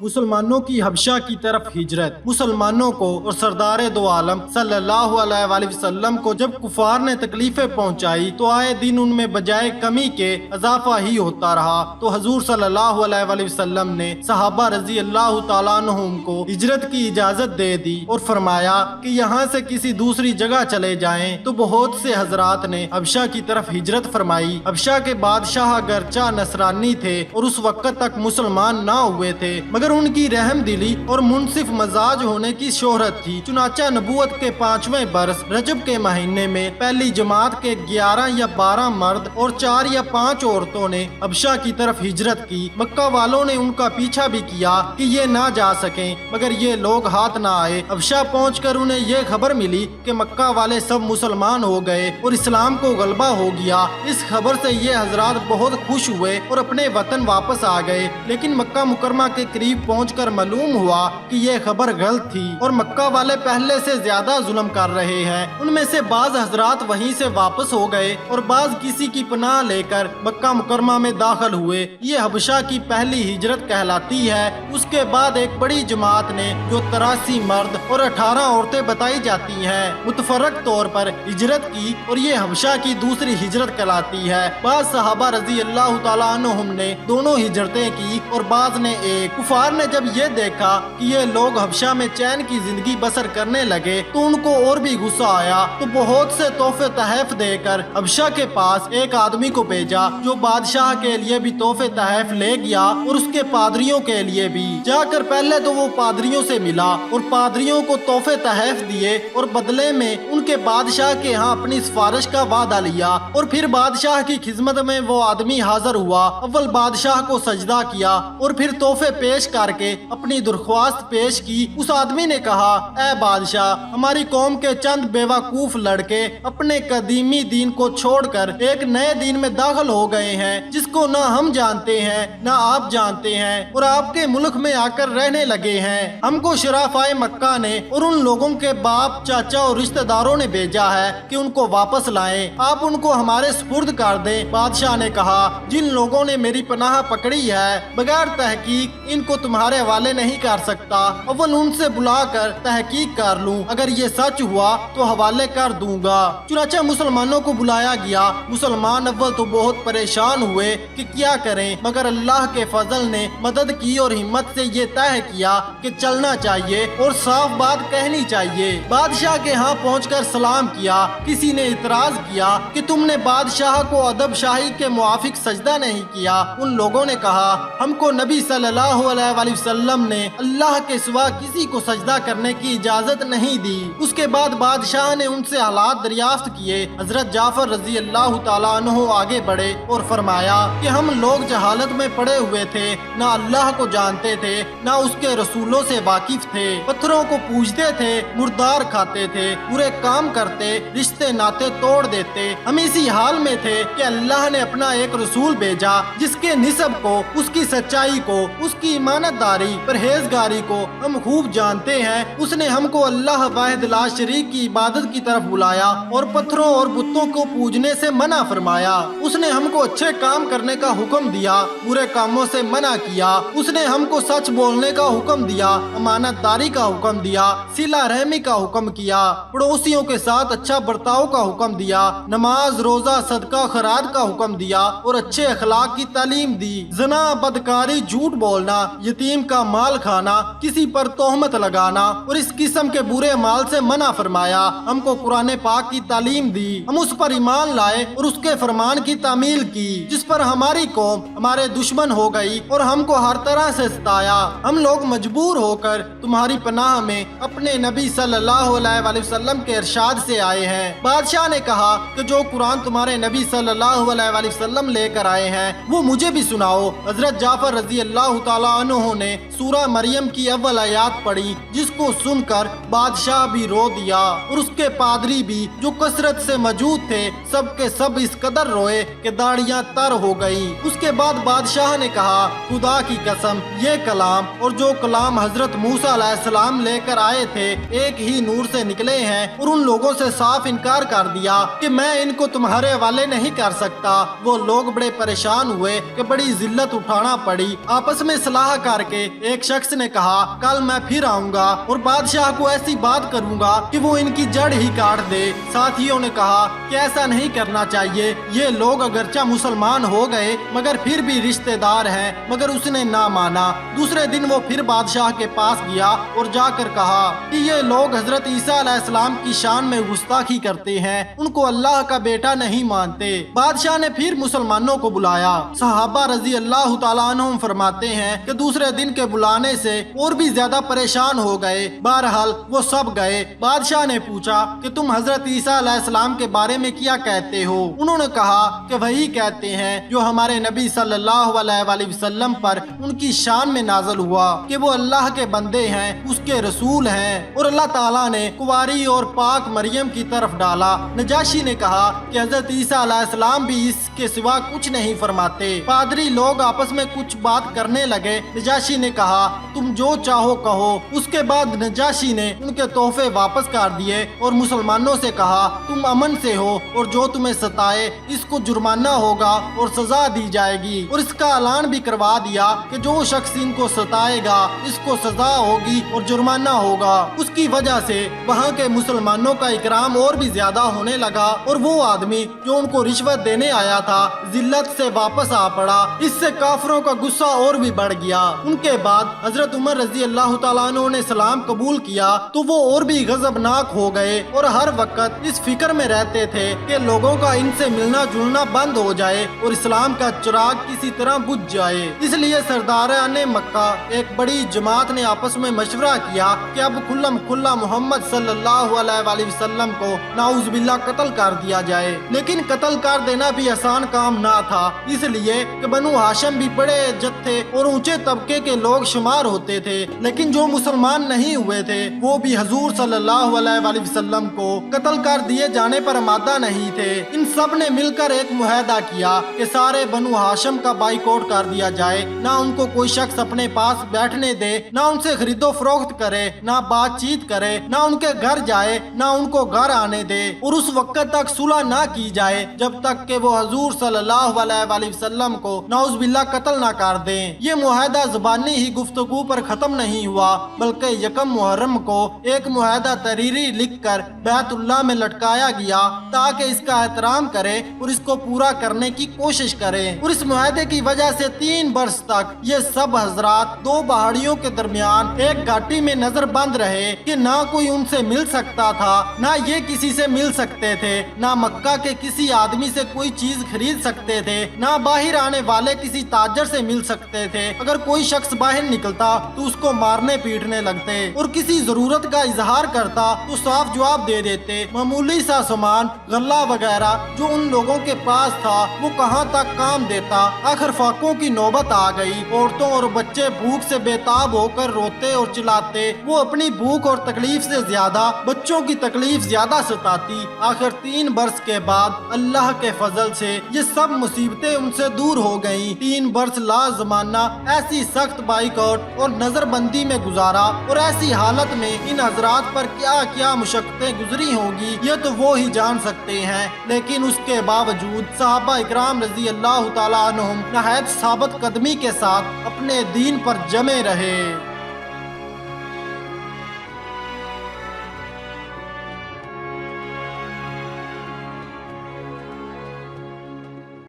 مسلمانوں کی حبشہ کی طرف ہجرت۔ مسلمانوں کو اور سردار دو عالم صلی اللہ علیہ وآلہ وسلم کو جب کفار نے تکلیفیں پہنچائی تو آئے دن ان میں بجائے کمی کے اضافہ ہی ہوتا رہا، تو حضور صلی اللہ علیہ وآلہ وسلم نے صحابہ رضی اللہ تعالیٰ عنہم کو ہجرت کی اجازت دے دی اور فرمایا کہ یہاں سے کسی دوسری جگہ چلے جائیں، تو بہت سے حضرات نے حبشہ کی طرف ہجرت فرمائی۔ حبشہ کے بادشاہ اگرچہ نصرانی تھے اور اس وقت تک مسلمان نہ ہوئے تھے، مگر ان کی رحم دلی اور منصف مزاج ہونے کی شہرت تھی۔ چنانچہ نبوت کے 5ویں برس رجب کے مہینے میں پہلی جماعت کے 11 یا 12 مرد اور 4 یا 5 عورتوں نے حبشہ کی طرف ہجرت کی۔ مکہ والوں نے ان کا پیچھا بھی کیا کہ یہ نہ جا سکیں، مگر یہ لوگ ہاتھ نہ آئے۔ حبشہ پہنچ کر انہیں یہ خبر ملی کہ مکہ والے سب مسلمان ہو گئے اور اسلام کو غلبہ ہو گیا۔ اس خبر سے یہ حضرات بہت خوش ہوئے اور اپنے وطن واپس آ گئے، لیکن مکہ مکرمہ کے قریب پہنچ کر معلوم ہوا کہ یہ خبر غلط تھی اور مکہ والے پہلے سے زیادہ ظلم کر رہے ہیں۔ ان میں سے بعض حضرات وہیں سے واپس ہو گئے اور بعض کسی کی پناہ لے کر مکہ مکرمہ میں داخل ہوئے۔ یہ حبشہ کی پہلی ہجرت کہلاتی ہے۔ اس کے بعد ایک بڑی جماعت نے جو 83 مرد اور 18 عورتیں بتائی جاتی ہیں متفرق طور پر ہجرت کی، اور یہ حبشہ کی دوسری ہجرت کہلاتی ہے۔ بعض صحابہ رضی اللہ تعالیٰ عنہم نے دونوں ہجرتیں کی اور بعض نے ایک۔ کفار نے جب یہ دیکھا کہ یہ لوگ حبشہ میں چین کی زندگی بسر کرنے لگے تو ان کو اور بھی غصہ آیا، تو بہت سے تحفے تحائف دے کر حبشہ کے پاس ایک آدمی کو بھیجا جو بادشاہ کے لیے بھی تحفے تحائف لے گیا اور اس کے پادریوں کے لیے بھی۔ جا کر پہلے تو وہ پادریوں سے ملا اور پادریوں کو تحفے تحائف دیے اور بدلے میں ان کے بادشاہ کے ہاں اپنی سفارش کا وعدہ لیا، اور پھر بادشاہ کی خدمت میں وہ آدمی حاضر ہوا۔ اول بادشاہ کو سجدہ کیا اور پھر تحفے پیش کر کے اپنی درخواست پیش کی۔ اس آدمی نے کہا، اے بادشاہ، ہماری قوم کے چند بیوقوف لڑکے اپنے قدیمی دین کو چھوڑ کر ایک نئے دین میں داخل ہو گئے ہیں جس کو نہ ہم جانتے ہیں نہ آپ جانتے ہیں، اور آپ کے ملک میں آ کر رہنے لگے ہیں۔ ہم کو شرافائے مکہ نے اور ان لوگوں کے باپ، چاچا اور رشتہ داروں نے بھیجا ہے کہ ان کو واپس لائیں، آپ ان کو ہمارے سپرد کر دیں۔ بادشاہ نے کہا، جن لوگوں نے میری پناہ پکڑی ہے بغیر تحقیق ان کو تمہارے حوالے نہیں کر سکتا، اول ان سے بلا کر تحقیق کر لوں، اگر یہ سچ ہوا تو حوالے کر دوں گا۔ چنانچہ مسلمانوں کو بلایا گیا۔ مسلمان اول تو بہت پریشان ہوئے کہ کیا کریں، مگر اللہ کے فضل نے مدد کی اور ہمت سے یہ طے کیا کہ چلنا چاہیے اور صاف بات کہنی چاہیے۔ بادشاہ کے ہاں پہنچ کر سلام کیا۔ کسی نے اعتراض کیا کہ تم نے بادشاہ کو ادب شاہی کے موافق سجدہ نہیں کیا۔ ان لوگوں نے کہا، ہم کو نبی صلی اللہ علیہ وآلہ وسلم نے اللہ کے سوا کسی کو سجدہ کرنے کی اجازت نہیں دی۔ اس کے بعد بادشاہ نے ان سے حالات دریافت کیے۔ حضرت جعفر رضی اللہ تعالیٰ عنہ آگے بڑھے اور فرمایا کہ ہم لوگ جہالت میں پڑے ہوئے تھے، نہ اللہ کو جانتے تھے نہ اس کے رسولوں سے واقف تھے، پتھروں کو پوجتے تھے، مردار کھاتے تھے، برے کام کرتے، رشتے ناتے توڑ دیتے۔ ہم اسی حال میں تھے کہ اللہ نے اپنا ایک رسول بھیجا جس کے نسب کو، اس کی سچائی کو، اس کی ایمانت داری، پرہیزگاری کو ہم خوب جانتے ہیں۔ اس نے ہم کو اللہ واحد لا شریک کی عبادت کی طرف بلایا اور پتھروں اور بتوں کو پوجنے سے منع فرمایا۔ اس نے ہم کو اچھے کام کرنے کا حکم دیا، برے کاموں سے منع کیا۔ اس نے ہم کو سچ بولنے کا حکم دیا، امانت داری کا حکم دیا، صلہ رحمی کا حکم کیا، پڑوسیوں کے ساتھ اچھا برتاؤ کا حکم دیا، نماز، روزہ، صدقہ خیرات کا حکم دیا اور اچھے اخلاق کی تعلیم دی۔ زنا، بدکاری، جھوٹ بولنا، یتیم کا مال کھانا، کسی پر تہمت لگانا اور اس قسم کے برے مال سے منع فرمایا۔ ہم کو قرآن پاک کی تعلیم دی، ہم اس پر ایمان لائے اور اس کے فرمان کی تعمیل کی جس پر ہماری قوم ہمارے دشمن ہو گئی اور ہم کو ہر طرح سے ستایا۔ ہم لوگ مجبور ہو کر تمہاری پناہ میں اپنے نبی صلی اللہ علیہ وآلہ وسلم کے ارشاد سے آئے ہیں۔ بادشاہ نے کہا کہ جو قرآن تمہارے نبی صلی اللہ علیہ وآلہ وسلم لے کر آئے ہیں وہ مجھے بھی سناؤ۔ حضرت جعفر رضی اللہ تعالیٰ عنہ نے سورہ مریم کی اول آیات پڑھی جس کو سن کر بادشاہ بھی رو دیا اور اس کے پادری بھی جو کثرت سے موجود تھے سب کے سب اس قدر روئے کہ داڑیاں تر ہو گئی۔ اس کے بعد بادشاہ نے کہا، خدا کی قسم یہ کلام اور جو کلام حضرت موسیٰ علیہ السلام لے کر آئے تھے ایک ہی نور سے نکلے ہیں، اور ان لوگوں سے صاف انکار کر دیا کہ میں ان کو تمہارے حوالے نہیں کر سکتا۔ وہ لوگ بڑے پریشان ہوئے کہ بڑی ذلت اٹھانا پڑی، آپس میں صلاح کر کے ایک شخص نے کہا کل میں پھر آؤں گا اور بادشاہ کو ایسی بات کروں گا کہ وہ ان کی جڑ ہی کاٹ دے۔ ساتھیوں نے کہا کہ ایسا نہیں کرنا چاہیے، یہ لوگ اگرچہ مسلمان ہو گئے مگر پھر بھی رشتہ دار ہیں، مگر اس نے نہ مانا۔ دوسرے دن وہ پھر بادشاہ کے پاس گیا اور جا کر کہا کہ یہ لوگ حضرت عیسیٰ علیہ السلام کی شان میں گستاخی کرتے ہیں، ان کو اللہ کا بیٹا نہیں مانتے۔ بادشاہ نے پھر مسلمانوں کو بلایا۔ صحابہ رضی اللہ تعالیٰ عنہم فرماتے ہیں کہ دوسرے دن کے بلانے سے اور بھی زیادہ پریشان ہو گئے۔ بہرحال وہ سب گئے۔ بادشاہ نے پوچھا کہ تم حضرت عیسیٰ علیہ السلام کے بارے میں کیا کہتے ہو؟ انہوں نے کہا کہ وہی کہتے ہیں جو ہمارے نبی صلی اللہ علیہ وآلہ وسلم پر ان کی شان میں نازل ہوا کہ وہ اللہ کے بندے ہیں، اس کے رسول ہیں، اور اللہ تعالیٰ نے کنواری اور پاک مریم کی طرف ڈالا۔ نجاشی نے کہا کہ حضرت عیسیٰ علیہ السلام بھی اس کے سوا کچھ نہیں فرماتے۔ پادری لوگ آپس میں کچھ بات کرنے لگے۔ نجاشی نے کہا تم جو چاہو کہو۔ اس کے بعد نجاشی نے ان کے تحفے واپس کر دیے اور مسلمانوں سے کہا تم امن سے ہو اور جو تمہیں ستائے اس کو جرمانہ ہوگا اور سزا دی جائے گی، اور اس کا اعلان بھی کروا دیا کہ جو شخص ان کو ستائے گا اس کو سزا ہوگی اور جرمانہ ہوگا۔ اس کی وجہ سے وہاں کے مسلمانوں کا اکرام اور بھی زیادہ ہونے لگا، اور وہ آدمی جو ان کو رشوت دینے آیا تھا ذلت سے واپس آ پڑا۔ اس سے کافروں کا غصہ اور بھی بڑھ گیا۔ ان کے بعد حضرت عمر رضی اللہ تعالیٰ عنہ نے اسلام قبول کیا تو وہ اور بھی غضبناک ہو گئے اور ہر وقت اس فکر میں رہتے تھے کہ لوگوں کا ان سے ملنا جلنا بند ہو جائے اور اسلام کا چراغ کسی طرح بجھ جائے۔ اس لیے سرداران مکہ ایک بڑی جماعت نے آپس میں مشورہ کیا کہ اب کھلم کھلا محمد صلی اللہ علیہ وآلہ وسلم کو نعوذ باللہ قتل کر دیا جائے۔ لیکن قتل کر دینا بھی آسان کام نہ تھا، اس لیے کہ بنو ہاشم بھی بڑے جتھے اور اونچے طبقے کے لوگ شمار ہوتے تھے، لیکن جو مسلمان نہیں ہوئے تھے وہ بھی حضور صلی اللہ علیہ وآلہ وسلم کو قتل کر دیے جانے پر آمادہ نہیں تھے۔ ان سب نے مل کر ایک معاہدہ کیا کہ سارے بنو ہاشم کا بائیکاٹ کر دیا جائے، نہ ان کو کوئی شخص اپنے پاس بیٹھنے دے، نہ ان سے خرید و فروخت کرے، نہ بات چیت کرے، نہ ان کے گھر جائے، نہ ان کو گھر آنے دے، اور اس وقت تک صلح نہ کی جائے جب تک کہ وہ حضور صلی اللہ علیہ وآلہ وسلم کو نعوذ باللہ قتل نہ کر دیں۔ یہ معاہدہ زبانی ہی گفتگو پر ختم نہیں ہوا، بلکہ یکم محرم کو ایک معاہدہ تحریری لکھ کر بیت اللہ میں لٹکایا گیا تاکہ اس کا احترام کرے اور اس کو پورا کرنے کی کوشش کرے۔ اور اس معاہدے کی وجہ سے 3 برس تک یہ سب حضرات 2 پہاڑیوں کے درمیان ایک گھاٹی میں نظر بند رہے کہ نہ کوئی ان سے مل سکتا تھا، نہ یہ کسی سے مل سکتے تھے، نہ مکہ کے کسی آدمی سے کوئی چیز خرید سکتے تھے، نہ باہر آنے والے کسی تاجر سے مل سکتے تھے۔ اگر کوئی شخص باہر نکلتا تو اس کو مارنے پیٹنے لگتے، اور کسی ضرورت کا اظہار کرتا تو صاف جواب دے دیتے۔ معمولی سا سامان غلہ وغیرہ جو ان لوگوں کے پاس تھا وہ کہاں تک کام دیتا۔ آخر فاقوں کی نوبت آ گئی۔ عورتوں اور بچے بھوک سے بےتاب ہو کر روتے اور چلاتے۔ وہ اپنی بھوک اور تکلیف سے زیادہ بچوں کی تکلیف زیادہ ستاتی۔ آخر 3 برس کے بعد اللہ کے فضل سے یہ سب مصیبتیں ان سے دور ہو گئیں۔ 3 برس لا زمانہ ایسی سخت بائیکاٹ اور نظر بندی میں گزارا، اور ایسی حالت میں ان حضرات پر کیا کیا مشقتیں گزری ہوں گی یہ تو وہ ہی جان سکتے ہیں۔ لیکن اس کے باوجود صحابہ اکرام رضی اللہ تعالیٰ عنہم نہایت ثابت قدمی کے ساتھ اپنے دین پر جمے رہے۔